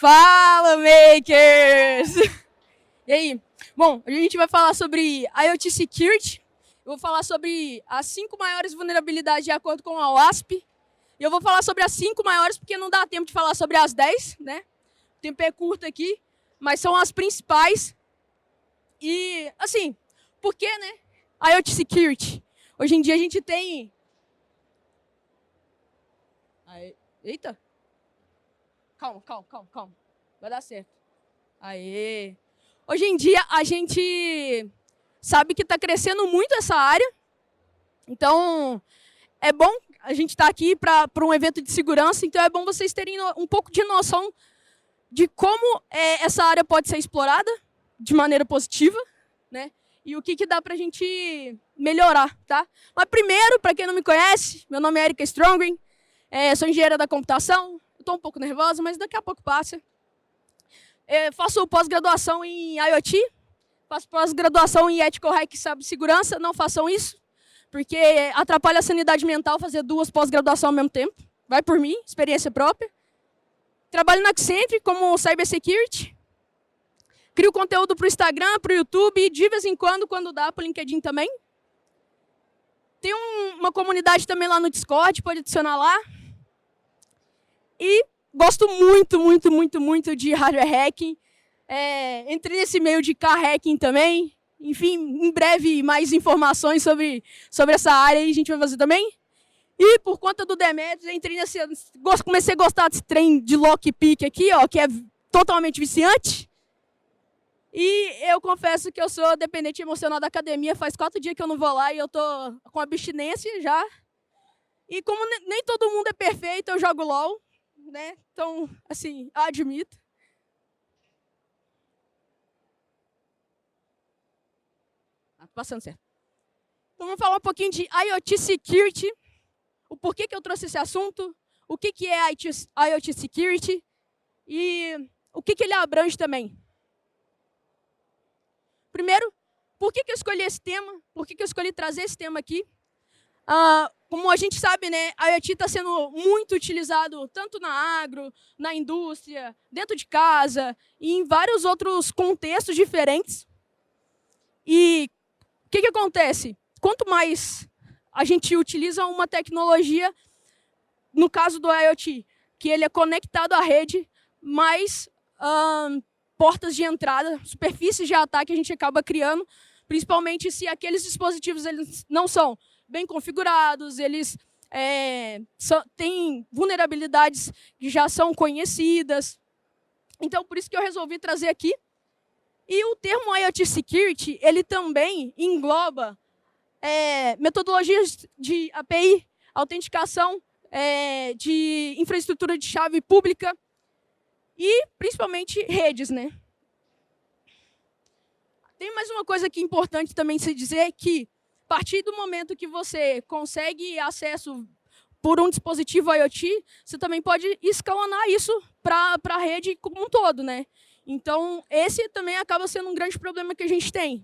Fala, makers! E aí? Bom, a gente vai falar sobre IoT Security. Eu vou falar sobre as 5 maiores vulnerabilidades de acordo com a OASP. E eu vou falar sobre as 5 maiores porque não dá tempo de falar sobre as 10, né? O tempo é curto aqui, mas são as principais. E, assim, por que, né? IoT Security. Hoje em dia a gente tem... Eita! Calma. Vai dar certo. Aê! Hoje em dia a gente sabe que está crescendo muito essa área. Então, é bom a gente estar aqui para um evento de segurança. Então, é bom vocês terem um pouco de noção de como essa área pode ser explorada de maneira positiva, né? E o que dá para a gente melhorar, tá? Mas primeiro, para quem não me conhece, meu nome é Erika Strongren, sou engenheira da computação. Estou um pouco nervosa, mas daqui a pouco passa. Faço pós-graduação em IoT, faço pós-graduação em Ethical Hack e Cibersegurança. Não façam isso, porque atrapalha a sanidade mental fazer 2 pós-graduações ao mesmo tempo. Vai por mim, experiência própria. Trabalho na Accenture como Cybersecurity. Crio conteúdo para o Instagram, para o YouTube e de vez em quando dá, para o LinkedIn também. Tem uma comunidade também lá no Discord, pode adicionar lá. E gosto muito de hardware hacking. Entrei nesse meio de car hacking também. Enfim, em breve mais informações sobre essa área aí a gente vai fazer também. E por conta do Demetrius, comecei a gostar desse trem de lockpick aqui, ó, que é totalmente viciante. E eu confesso que eu sou dependente emocional da academia. Faz 4 dias que eu não vou lá e eu tô com abstinência já. E como nem todo mundo é perfeito, eu jogo LOL. Né? Então, assim, admito. Tá passando certo. Então, vamos falar um pouquinho de IoT Security. O porquê que eu trouxe esse assunto, o que é IoT Security e o que ele abrange também. Primeiro, por que eu escolhi esse tema? Por que eu escolhi trazer esse tema aqui? Como a gente sabe, né, a IoT está sendo muito utilizado tanto na agro, na indústria, dentro de casa e em vários outros contextos diferentes. E o que acontece? Quanto mais a gente utiliza uma tecnologia, no caso do IoT, que ele é conectado à rede, mais portas de entrada, superfícies de ataque a gente acaba criando, principalmente se aqueles dispositivos eles não são bem configurados, eles têm vulnerabilidades que já são conhecidas. Então, por isso que eu resolvi trazer aqui. E o termo IoT Security, ele também engloba metodologias de API, autenticação de infraestrutura de chave pública e, principalmente, redes, né? Tem mais uma coisa que é importante também se dizer, que a partir do momento que você consegue acesso por um dispositivo IoT, você também pode escalonar isso para a rede como um todo, né? Então, esse também acaba sendo um grande problema que a gente tem.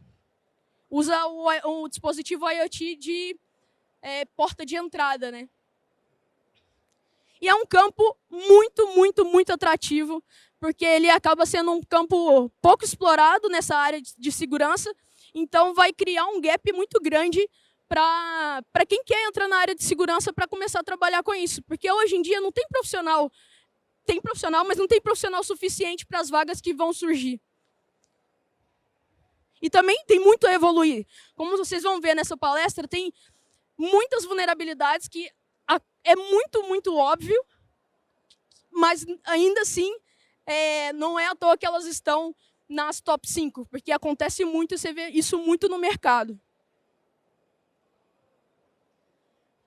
Usa o dispositivo IoT de porta de entrada, né? E é um campo muito atrativo, porque ele acaba sendo um campo pouco explorado nessa área de segurança. Então, vai criar um gap muito grande para quem quer entrar na área de segurança para começar a trabalhar com isso. Porque hoje em dia não tem profissional, mas não tem profissional suficiente para as vagas que vão surgir. E também tem muito a evoluir. Como vocês vão ver nessa palestra, tem muitas vulnerabilidades que é muito óbvio, mas ainda assim não é à toa que elas estão nas top 5, porque acontece muito, você vê isso muito no mercado.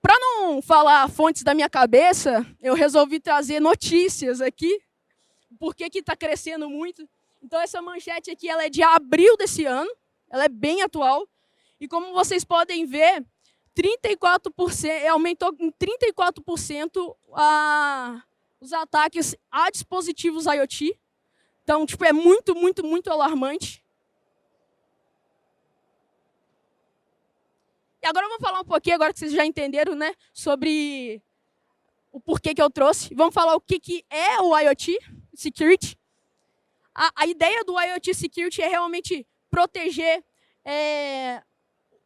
Para não falar fontes da minha cabeça, eu resolvi trazer notícias aqui, porque que está crescendo muito. Então, essa manchete aqui ela é de abril desse ano, ela é bem atual, e como vocês podem ver, 34%, aumentou em 34% os ataques a dispositivos IoT. Então, tipo, é muito alarmante. E agora vamos falar um pouquinho, agora que vocês já entenderam, né, sobre o porquê que eu trouxe. Vamos falar o que é o IoT Security. A ideia do IoT Security é realmente proteger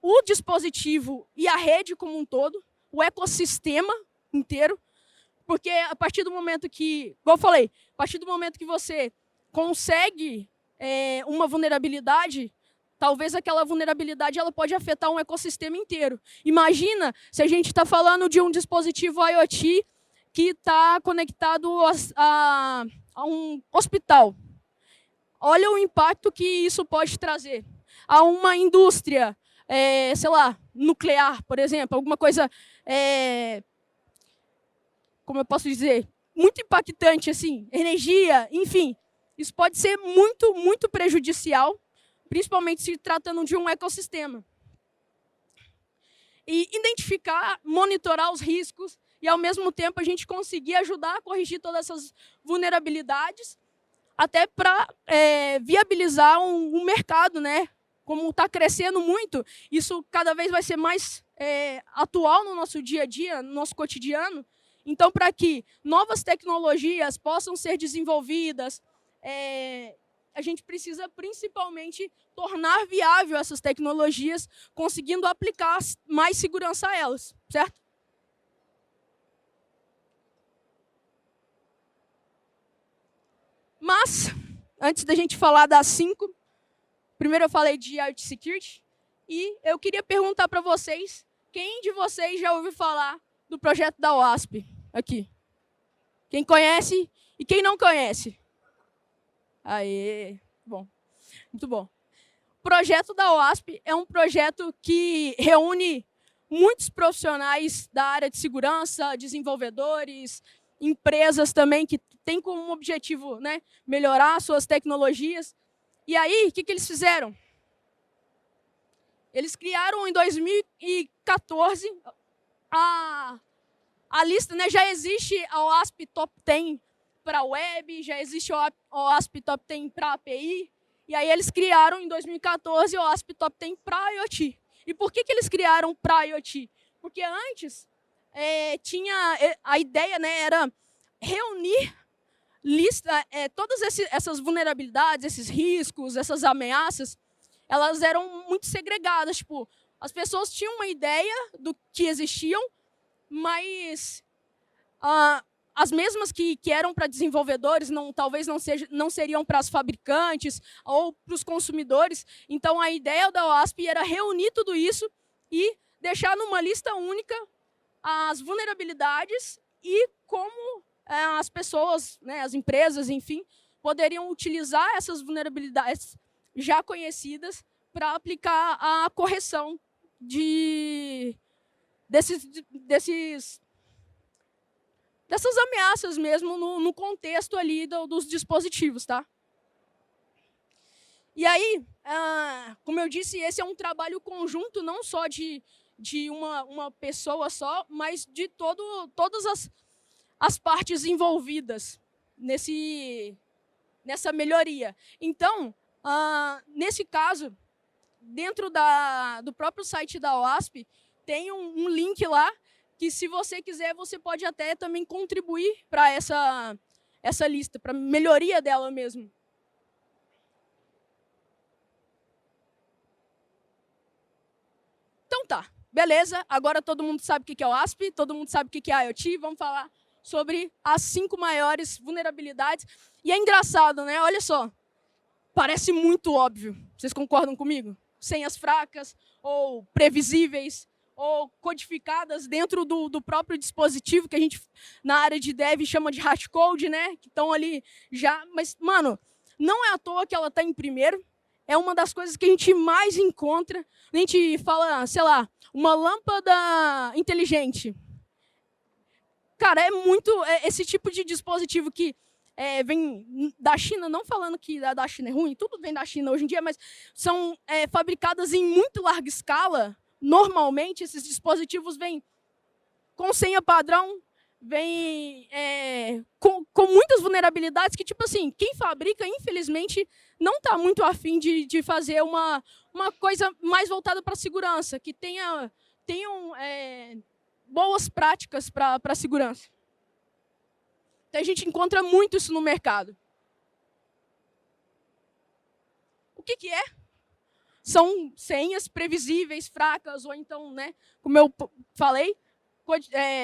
o dispositivo e a rede como um todo, o ecossistema inteiro, porque a partir do momento que, igual eu falei, a partir do momento que você consegue uma vulnerabilidade, talvez aquela vulnerabilidade ela pode afetar um ecossistema inteiro. Imagina se a gente está falando de um dispositivo IoT que está conectado a um hospital. Olha o impacto que isso pode trazer a uma indústria, sei lá, nuclear, por exemplo, alguma coisa, como eu posso dizer, muito impactante, assim, energia, enfim. Isso pode ser muito, muito prejudicial, principalmente se tratando de um ecossistema. E identificar, monitorar os riscos e, ao mesmo tempo, a gente conseguir ajudar a corrigir todas essas vulnerabilidades, até para viabilizar um mercado, né? Como está crescendo muito, isso cada vez vai ser mais atual no nosso dia a dia, no nosso cotidiano. Então, para que novas tecnologias possam ser desenvolvidas, a gente precisa principalmente tornar viável essas tecnologias, conseguindo aplicar mais segurança a elas, certo? Mas, antes da gente falar das 5, primeiro eu falei de IoT Security, e eu queria perguntar para vocês, quem de vocês já ouviu falar do projeto da OASP aqui? Quem conhece e quem não conhece? Aê, bom, muito bom. O projeto da OASP é um projeto que reúne muitos profissionais da área de segurança, desenvolvedores, empresas também que têm como objetivo, né, melhorar suas tecnologias. E aí, o que eles fizeram? Eles criaram em 2014 a lista, né, já existe a OASP Top 10 para a web, já existe a OASP Top 10 para a API, e aí eles criaram em 2014 a OASP Top 10 para a IoT. E por que eles criaram para a IoT? Porque antes tinha a ideia, né, era reunir todas essas vulnerabilidades, esses riscos, essas ameaças, elas eram muito segregadas. Tipo, as pessoas tinham uma ideia do que existiam, mas as mesmas que eram para desenvolvedores, talvez não seriam para os fabricantes ou para os consumidores. Então, a ideia da OASP era reunir tudo isso e deixar numa lista única as vulnerabilidades e como as pessoas, né, as empresas, enfim, poderiam utilizar essas vulnerabilidades já conhecidas para aplicar a correção dessas ameaças mesmo no contexto ali dos dispositivos, tá? E aí, como eu disse, esse é um trabalho conjunto, não só de uma pessoa só, mas de todas as partes envolvidas nessa melhoria. Então, nesse caso, dentro do próprio site da OASP, tem um link lá que, se você quiser, você pode até também contribuir para essa lista, para a melhoria dela mesmo. Então tá, beleza. Agora todo mundo sabe o que é o OASP, todo mundo sabe o que é a IoT. Vamos falar sobre as 5 maiores vulnerabilidades. E é engraçado, né? Olha só, parece muito óbvio. Vocês concordam comigo? Senhas fracas, ou previsíveis, ou codificadas dentro do próprio dispositivo, que a gente, na área de dev, chama de hashcode, né? Que estão ali já. Mas, mano, não é à toa que ela está em primeiro. É uma das coisas que a gente mais encontra. A gente fala, sei lá, uma lâmpada inteligente. Cara, é muito esse tipo de dispositivo que vem da China, não falando que da China é ruim, tudo vem da China hoje em dia, mas são fabricadas em muito larga escala. Normalmente, esses dispositivos vêm com senha padrão, vêm com muitas vulnerabilidades que, tipo assim, quem fabrica, infelizmente, não está muito afim de fazer uma coisa mais voltada para a segurança, que tenham boas práticas para a segurança. Então, a gente encontra muito isso no mercado. que que é? São senhas previsíveis, fracas, ou então, né, como eu falei,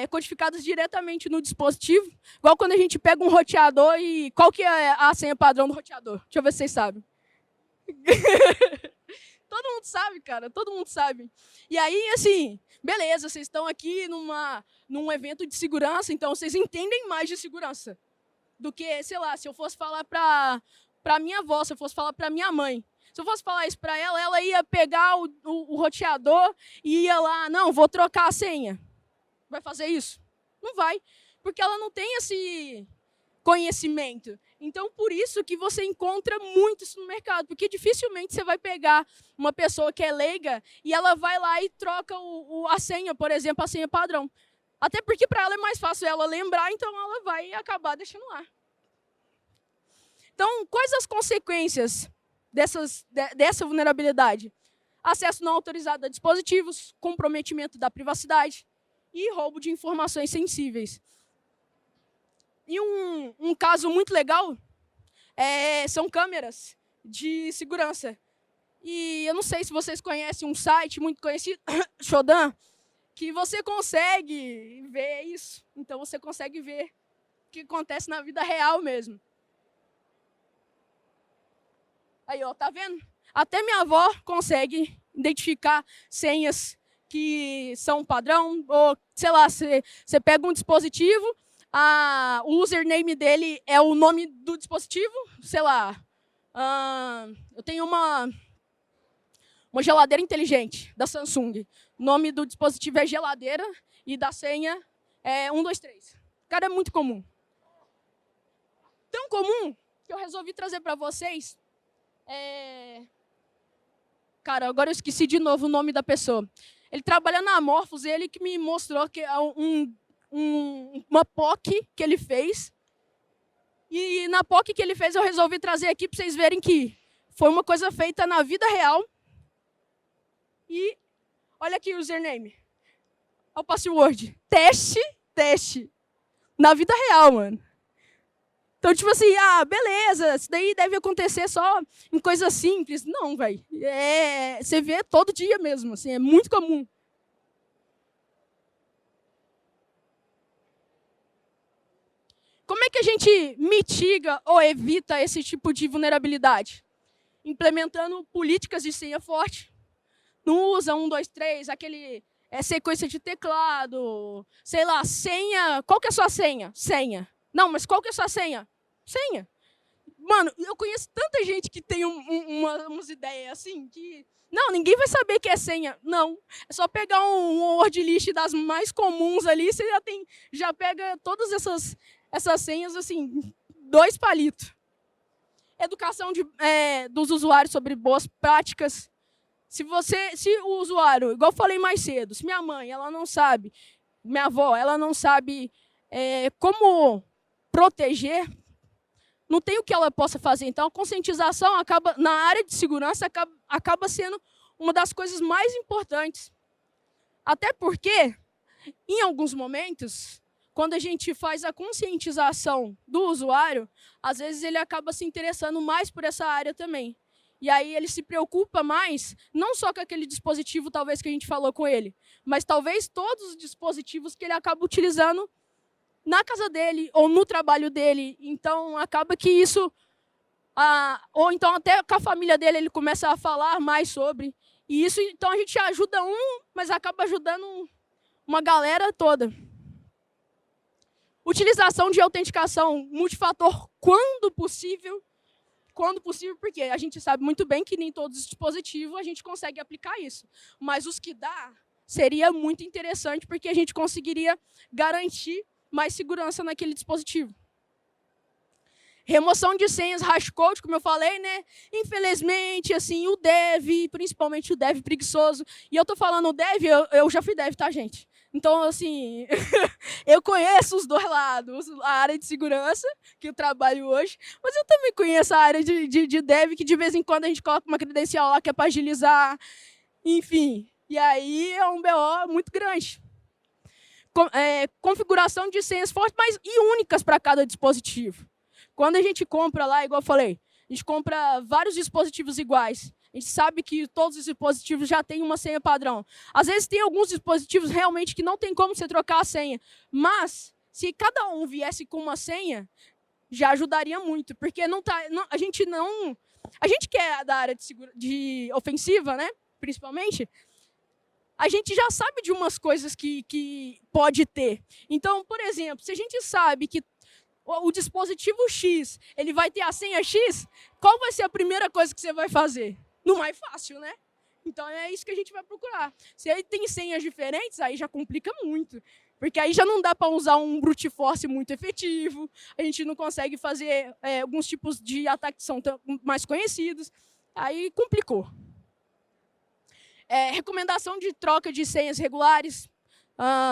codificadas diretamente no dispositivo. Igual quando a gente pega um roteador e... Qual que é a senha padrão do roteador? Deixa eu ver se vocês sabem. Todo mundo sabe, cara. Todo mundo sabe. E aí, assim, beleza, vocês estão aqui num evento de segurança, então vocês entendem mais de segurança do que, sei lá, se eu fosse falar para minha avó, se eu fosse falar para minha mãe. Se eu fosse falar isso para ela, ela ia pegar o roteador e ia lá, não, vou trocar a senha. Vai fazer isso? Não vai, porque ela não tem esse conhecimento. Então, por isso que você encontra muito isso no mercado, porque dificilmente você vai pegar uma pessoa que é leiga e ela vai lá e troca a senha, por exemplo, a senha padrão. Até porque para ela é mais fácil ela lembrar, então ela vai acabar deixando lá. Então, quais as consequências dessa vulnerabilidade? Acesso não autorizado a dispositivos, comprometimento da privacidade e roubo de informações sensíveis. E um caso muito legal são câmeras de segurança. E eu não sei se vocês conhecem um site muito conhecido, Shodan, que você consegue ver isso. Então, você consegue ver o que acontece na vida real mesmo. Aí, ó, tá vendo? Até minha avó consegue identificar senhas que são padrão, ou, sei lá, você pega um dispositivo, o username dele é o nome do dispositivo, sei lá, eu tenho uma geladeira inteligente da Samsung. O nome do dispositivo é geladeira e da senha é 123. Cara, é muito comum. Tão comum que eu resolvi trazer para vocês. Cara, agora eu esqueci de novo o nome da pessoa. Ele trabalha na Amorphous, ele que me mostrou que é uma POC que ele fez. E na POC que ele fez, eu resolvi trazer aqui para vocês verem que foi uma coisa feita na vida real. E olha aqui o username. Olha o password. Teste. Na vida real, mano. Então, tipo assim, beleza, isso daí deve acontecer só em coisas simples. Não, velho. Você vê todo dia mesmo, assim, é muito comum. Como é que a gente mitiga ou evita esse tipo de vulnerabilidade? Implementando políticas de senha forte. Não usa 1, 2, 3, aquele sequência de teclado, sei lá, senha. Qual que é a sua senha? Senha. Não, mas qual que é a sua senha? Senha. Mano, eu conheço tanta gente que tem umas ideias assim, que... Não, ninguém vai saber que é senha. Não, é só pegar um word list das mais comuns ali, você já pega todas essas senhas, assim, 2 palitos. Educação dos usuários sobre boas práticas. Se o usuário, igual eu falei mais cedo, se minha mãe, ela não sabe, minha avó, ela não sabe como proteger, não tem o que ela possa fazer. Então, a conscientização na área de segurança acaba sendo uma das coisas mais importantes. Até porque, em alguns momentos, quando a gente faz a conscientização do usuário, às vezes ele acaba se interessando mais por essa área também. E aí ele se preocupa mais, não só com aquele dispositivo, talvez, que a gente falou com ele, mas talvez todos os dispositivos que ele acaba utilizando na casa dele ou no trabalho dele. Então, acaba que isso... ou então até com a família dele ele começa a falar mais sobre. E isso, então, a gente ajuda mas acaba ajudando uma galera toda. Utilização de autenticação multifator quando possível, porque a gente sabe muito bem que nem todos os dispositivos a gente consegue aplicar isso. Mas os que dá, seria muito interessante, porque a gente conseguiria garantir mais segurança naquele dispositivo. Remoção de senhas, hashcode, como eu falei, né? Infelizmente, assim, o dev, principalmente o dev preguiçoso. E eu tô falando o dev, eu já fui dev, tá, gente? Então, assim, eu conheço os 2 lados, a área de segurança, que eu trabalho hoje, mas eu também conheço a área de dev, que de vez em quando a gente coloca uma credencial lá que é para agilizar, enfim. E aí é um BO muito grande. Configuração de senhas fortes, mas e únicas para cada dispositivo. Quando a gente compra lá, igual eu falei, A gente compra vários dispositivos iguais. A gente sabe que todos os dispositivos já têm uma senha padrão. Às vezes tem alguns dispositivos realmente que não tem como você trocar a senha. Mas, se cada um viesse com uma senha, já ajudaria muito. Porque a gente que é da área de ofensiva, né, principalmente, a gente já sabe de umas coisas que pode ter. Então, por exemplo, se a gente sabe que o dispositivo X ele vai ter a senha X, qual vai ser a primeira coisa que você vai fazer? No mais fácil, né? Então, é isso que a gente vai procurar. Se aí tem senhas diferentes, aí já complica muito. Porque aí já não dá para usar um brute force muito efetivo, a gente não consegue fazer alguns tipos de ataques que são mais conhecidos. Aí complicou. Recomendação de troca de senhas regulares.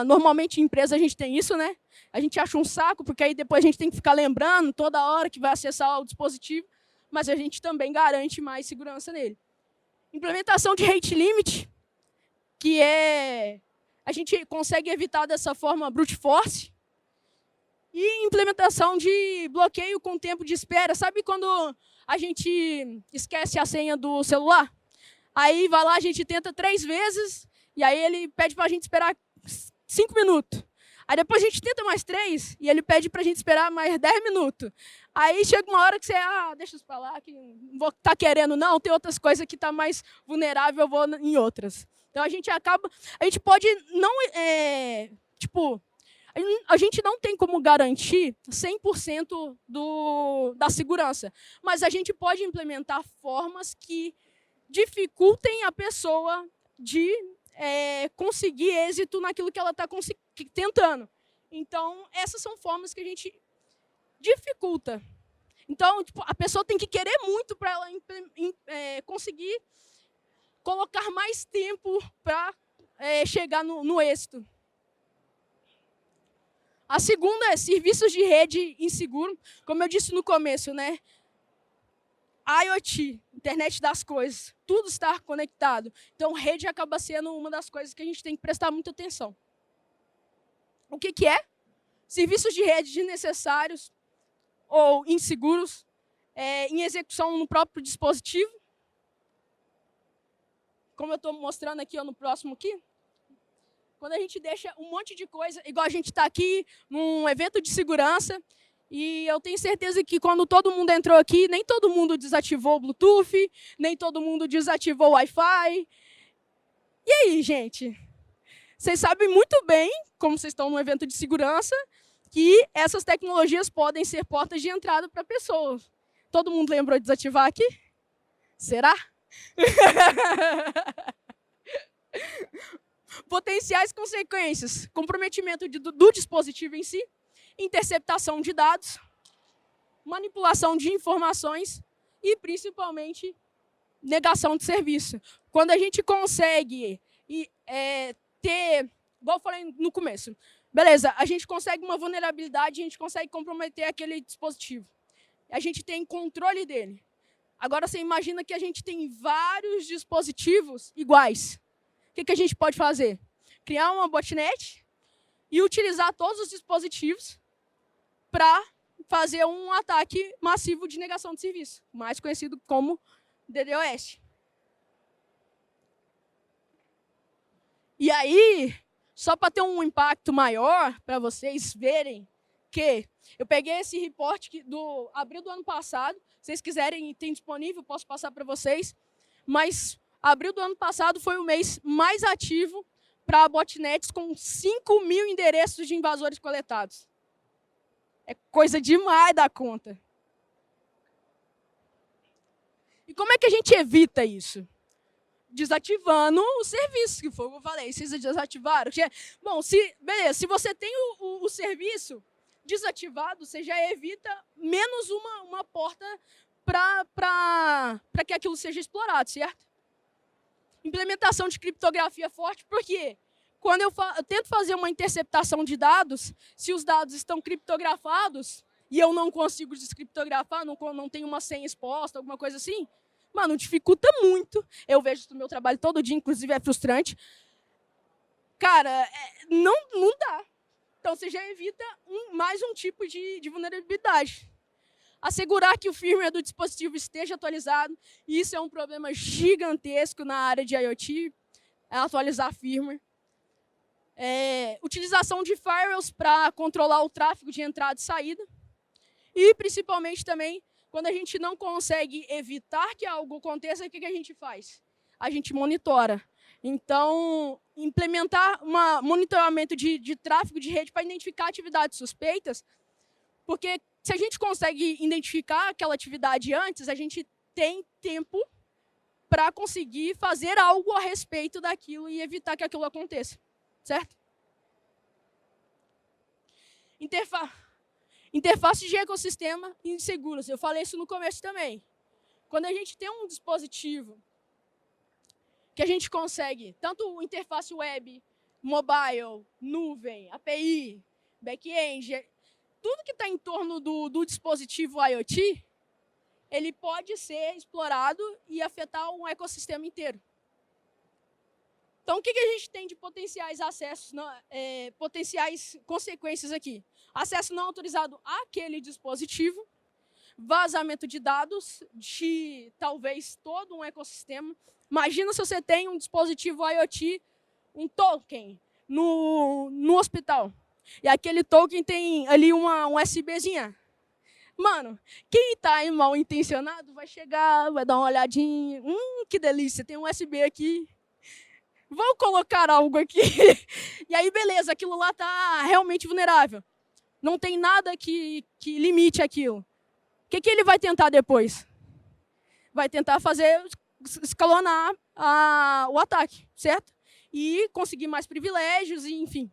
Normalmente em empresa a gente tem isso, né? A gente acha um saco, porque aí depois a gente tem que ficar lembrando toda hora que vai acessar o dispositivo, mas a gente também garante mais segurança nele. Implementação de rate limit, que a gente consegue evitar dessa forma brute force. E implementação de bloqueio com tempo de espera. Sabe quando a gente esquece a senha do celular? Aí vai lá, a gente tenta 3 vezes, e aí ele pede para a gente esperar 5 minutos. Aí depois a gente tenta mais 3, e ele pede para a gente esperar mais 10 minutos. Aí chega uma hora que você, deixa isso para lá, que não vou estar querendo não, tem outras coisas que está mais vulnerável, eu vou em outras. Então a gente pode não, a gente não tem como garantir 100% da segurança, mas a gente pode implementar formas que dificultem a pessoa de conseguir êxito naquilo que ela está tentando. Então, essas são formas que a gente dificulta. Então, a pessoa tem que querer muito para ela conseguir colocar mais tempo para chegar no êxito. A segunda é serviços de rede inseguro. Como eu disse no começo, né? IoT, internet das coisas, tudo está conectado. Então, rede acaba sendo uma das coisas que a gente tem que prestar muita atenção. O que é? Serviços de rede desnecessários ou inseguros em execução no próprio dispositivo. Como eu estou mostrando aqui no próximo aqui. Quando a gente deixa um monte de coisa, igual a gente está aqui num evento de segurança, e eu tenho certeza que quando todo mundo entrou aqui, nem todo mundo desativou o Bluetooth, nem todo mundo desativou o Wi-Fi. E aí, gente? Vocês sabem muito bem, como vocês estão num evento de segurança, que essas tecnologias podem ser portas de entrada para pessoas. Todo mundo lembrou de desativar aqui? Será? Potenciais consequências: comprometimento do dispositivo em si, interceptação de dados, manipulação de informações e, principalmente, negação de serviço. Quando a gente consegue ter, igual eu falei no começo, beleza, a gente consegue uma vulnerabilidade, a gente consegue comprometer aquele dispositivo. A gente tem controle dele. Agora, você imagina que a gente tem vários dispositivos iguais. O que a gente pode fazer? Criar uma botnet e utilizar todos os dispositivos para fazer um ataque massivo de negação de serviço, mais conhecido como DDoS. E aí, só para ter um impacto maior, para vocês verem que eu peguei esse report do abril do ano passado, se vocês quiserem, tem disponível, posso passar para vocês, mas abril do ano passado foi o mês mais ativo para botnets com 5.000 endereços de invasores coletados. É coisa demais da conta. E como é que a gente evita isso? Desativando o serviço, que foi o que eu falei. Vocês desativaram? Bom, beleza, se você tem o serviço desativado, você já evita menos uma porta para que aquilo seja explorado, certo? Implementação de criptografia forte, por quê? Quando eu tento fazer uma interceptação de dados, se os dados estão criptografados e eu não consigo descriptografar, não tenho uma senha exposta, alguma coisa assim, mano, dificulta muito. Eu vejo isso no meu trabalho todo dia, inclusive é frustrante. Cara, não dá. Então, você já evita mais um tipo de vulnerabilidade. assegurar que o firmware do dispositivo esteja atualizado. E isso é um problema gigantesco na área de IoT, é atualizar firmware. Utilização de firewalls para controlar o tráfego de entrada e saída. E, principalmente, também, quando a gente não consegue evitar que algo aconteça, o que a gente faz? A gente monitora. Então, implementar um monitoramento de tráfego de rede para identificar atividades suspeitas, porque se a gente consegue identificar aquela atividade antes, a gente tem tempo para conseguir fazer algo a respeito daquilo e evitar que aquilo aconteça, certo? Interface de ecossistema inseguras. Eu falei isso no começo também. Quando a gente tem um dispositivo que a gente consegue, tanto interface web, mobile, nuvem, API, back-end, tudo que está em torno do dispositivo IoT, ele pode ser explorado e afetar um ecossistema inteiro. Então, o que a gente tem de potenciais acessos, potenciais consequências aqui? Acesso não autorizado àquele dispositivo, vazamento de dados de talvez todo um ecossistema. Imagina se você tem um dispositivo IoT, um token, no hospital. E aquele token tem ali uma USBzinha. Mano, quem está mal intencionado vai chegar, vai dar uma olhadinha. Que delícia, tem um USB aqui. Vou colocar algo aqui. E aí, beleza, aquilo lá está realmente vulnerável. Não tem nada que limite aquilo. O que ele vai tentar depois? Vai tentar escalonar o ataque, certo? E conseguir mais privilégios, e, enfim.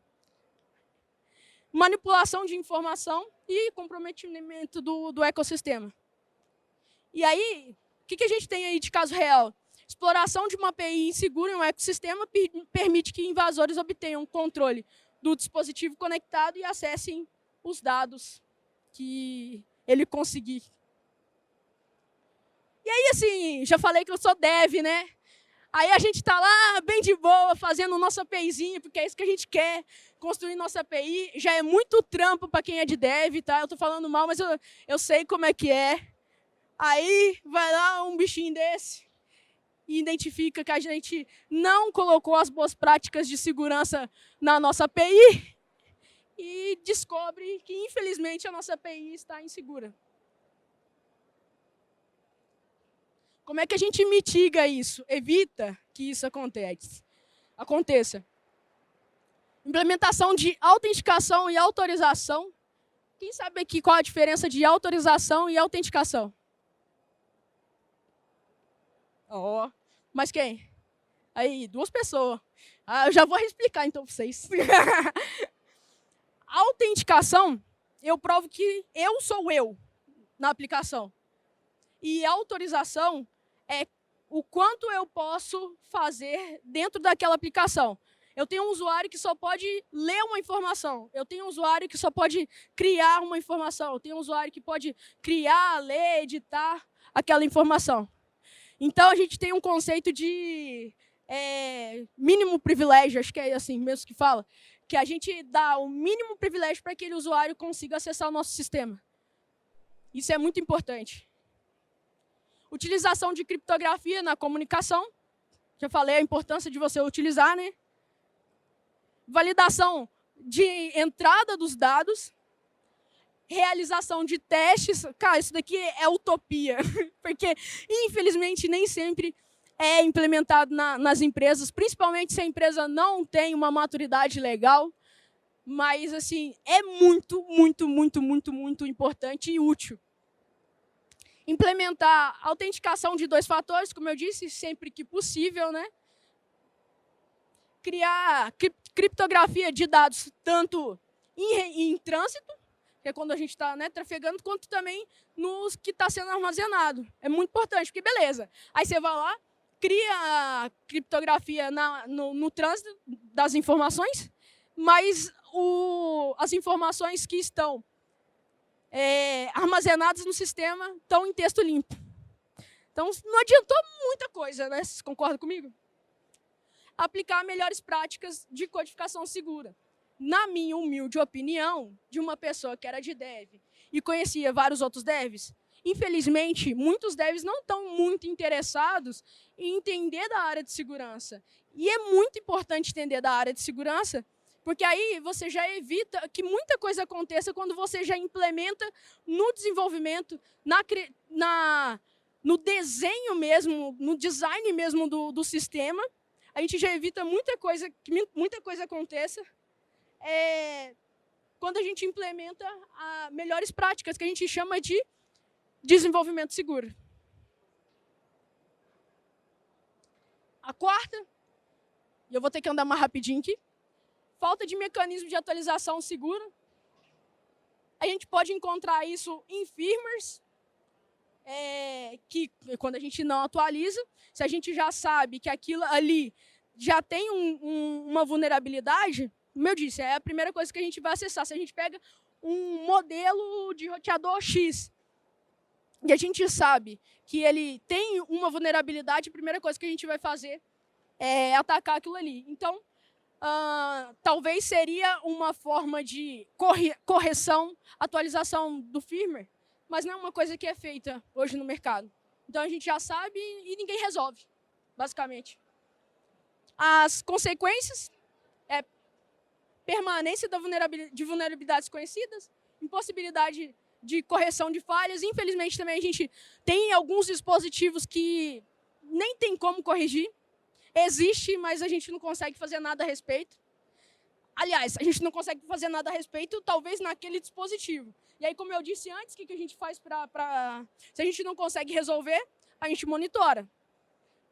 Manipulação de informação e comprometimento do ecossistema. E aí, o que a gente tem aí de caso real? Exploração de uma API insegura em um ecossistema permite que invasores obtenham controle do dispositivo conectado e acessem os dados que ele conseguir. E aí, assim, já falei que eu sou dev, né? Aí a gente está lá, bem de boa, fazendo nossa APIzinha, porque é isso que a gente quer, construir nossa API. Já é muito trampo para quem é de dev, tá? Eu estou falando mal, mas eu sei como é que é. Aí vai lá um bichinho desse e identifica que a gente não colocou as boas práticas de segurança na nossa API e descobre que, infelizmente, a nossa API está insegura. Como é que a gente mitiga isso? Evita que isso aconteça. Implementação de autenticação e autorização. Quem sabe aqui qual a diferença de autorização e autenticação? Mas quem? Aí, 2 pessoas. Eu já vou explicar então para vocês. Autenticação, eu provo que eu sou eu na aplicação. E autorização é o quanto eu posso fazer dentro daquela aplicação. Eu tenho um usuário que só pode ler uma informação. Eu tenho um usuário que só pode criar uma informação. Eu tenho um usuário que pode criar, ler, editar aquela informação. Então, a gente tem um conceito de mínimo privilégio, acho que é assim mesmo que fala, que a gente dá o mínimo privilégio para que aquele usuário consiga acessar o nosso sistema. Isso é muito importante. Utilização de criptografia na comunicação. Já falei a importância de você utilizar, né? Validação de entrada dos dados. Realização de testes. Cara, isso daqui é utopia. Porque, infelizmente, nem sempre é implementado nas empresas, principalmente se a empresa não tem uma maturidade legal. Mas, assim, é muito, muito, muito, muito, muito importante e útil. Implementar autenticação de 2 fatores, como eu disse, sempre que possível, né? Criar criptografia de dados, tanto em trânsito, que é quando a gente está, né, trafegando, quanto também nos que está sendo armazenado. É muito importante, porque beleza. Aí você vai lá, cria a criptografia no trânsito das informações, mas as informações que estão armazenadas no sistema estão em texto limpo. Então, não adiantou muita coisa, né? Vocês concordam comigo? Aplicar melhores práticas de codificação segura. Na minha humilde opinião, de uma pessoa que era de dev e conhecia vários outros devs, infelizmente, muitos devs não estão muito interessados em entender da área de segurança. E é muito importante entender da área de segurança, porque aí você já evita que muita coisa aconteça quando você já implementa no desenvolvimento, no desenho mesmo, no design mesmo do sistema. A gente já evita que muita coisa aconteça quando a gente implementa melhores práticas, que a gente chama de desenvolvimento seguro. A quarta, e eu vou ter que andar mais rapidinho aqui, falta de mecanismo de atualização segura. A gente pode encontrar isso em firmwares, que quando a gente não atualiza, se a gente já sabe que aquilo ali já tem uma vulnerabilidade, como eu disse, é a primeira coisa que a gente vai acessar. Se a gente pega um modelo de roteador X, e a gente sabe que ele tem uma vulnerabilidade, a primeira coisa que a gente vai fazer é atacar aquilo ali. Então, talvez seria uma forma de correção, atualização do firmware, mas não é uma coisa que é feita hoje no mercado. Então, a gente já sabe e ninguém resolve, basicamente. As consequências é permanência de vulnerabilidades conhecidas, impossibilidade de correção de falhas. Infelizmente, também a gente tem alguns dispositivos que nem tem como corrigir. Existe, mas a gente não consegue fazer nada a respeito. Aliás, a gente não consegue fazer nada a respeito, talvez naquele dispositivo. E aí, como eu disse antes, o que a gente faz para... Se a gente não consegue resolver, a gente monitora.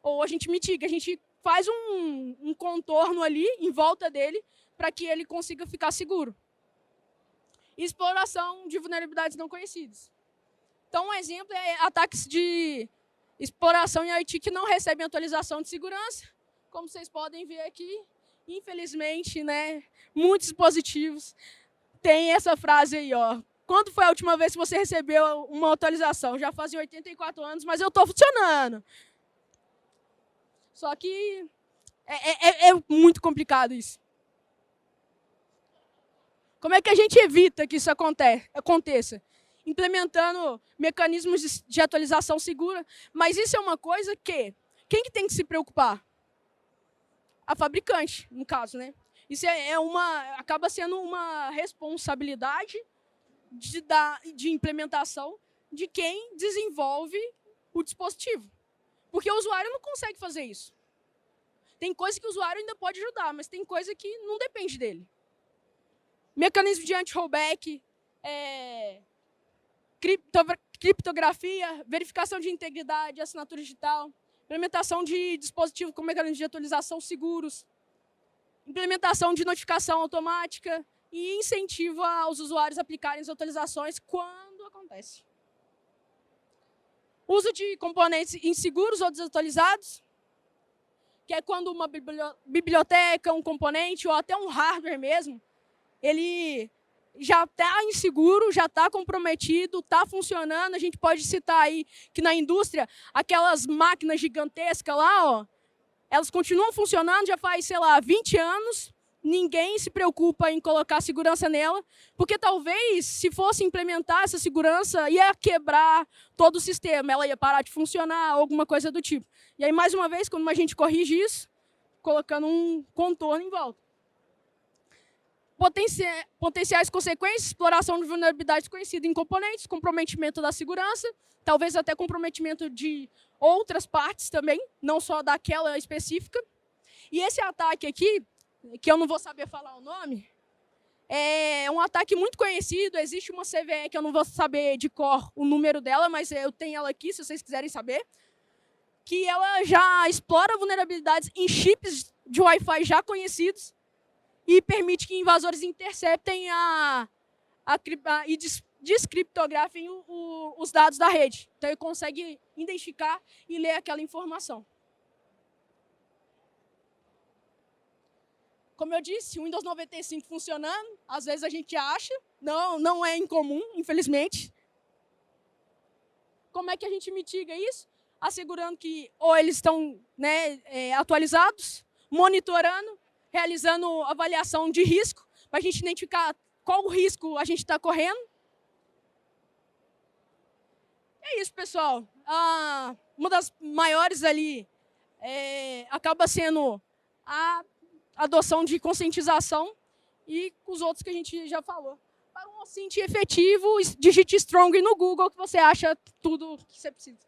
Ou a gente mitiga, a gente faz um contorno ali, em volta dele, para que ele consiga ficar seguro. Exploração de vulnerabilidades não conhecidas. Então, um exemplo é ataques de exploração em IT que não recebem atualização de segurança. Como vocês podem ver aqui, infelizmente, né, muitos dispositivos têm essa frase aí, ó. Quando foi a última vez que você recebeu uma atualização? Já fazem 84 anos, mas eu estou funcionando. Só que é muito complicado isso. Como é que a gente evita que isso aconteça? Implementando mecanismos de atualização segura, mas isso é uma coisa que... Quem que tem que se preocupar? A fabricante, no caso, né? Isso acaba sendo uma responsabilidade de implementação de quem desenvolve o dispositivo. Porque o usuário não consegue fazer isso. Tem coisa que o usuário ainda pode ajudar, mas tem coisa que não depende dele. Mecanismo de anti-rollback, criptografia, verificação de integridade, assinatura digital, implementação de dispositivos com mecanismos de atualização seguros, implementação de notificação automática e incentivo aos usuários a aplicarem as atualizações quando acontece. Uso de componentes inseguros ou desatualizados, que é quando uma biblioteca, um componente ou até um hardware mesmo, ele já está inseguro, já está comprometido, está funcionando. A gente pode citar aí que na indústria, aquelas máquinas gigantescas lá, ó, elas continuam funcionando, já faz, sei lá, 20 anos, ninguém se preocupa em colocar segurança nela, porque talvez, se fosse implementar essa segurança, ia quebrar todo o sistema, ela ia parar de funcionar, alguma coisa do tipo. E aí, mais uma vez, como a gente corrige isso? Colocando um contorno em volta. Potenciais consequências, exploração de vulnerabilidades conhecidas em componentes, comprometimento da segurança, talvez até comprometimento de outras partes também, não só daquela específica. E esse ataque aqui, que eu não vou saber falar o nome, é um ataque muito conhecido. Existe uma CVE que eu não vou saber de cor o número dela, mas eu tenho ela aqui, se vocês quiserem saber, que ela já explora vulnerabilidades em chips de Wi-Fi já conhecidos e permite que invasores interceptem e descriptografem os dados da rede. Então, ele consegue identificar e ler aquela informação. Como eu disse, o Windows 95 funcionando, às vezes a gente acha, não é incomum, infelizmente. Como é que a gente mitiga isso? Assegurando que ou eles estão, né, atualizados, monitorando, realizando avaliação de risco, para a gente identificar qual o risco a gente está correndo. pessoal, uma das maiores ali acaba sendo a adoção de conscientização e os outros que a gente já falou. Para um ossinte efetivo, digite Strong no Google que você acha tudo que você precisa.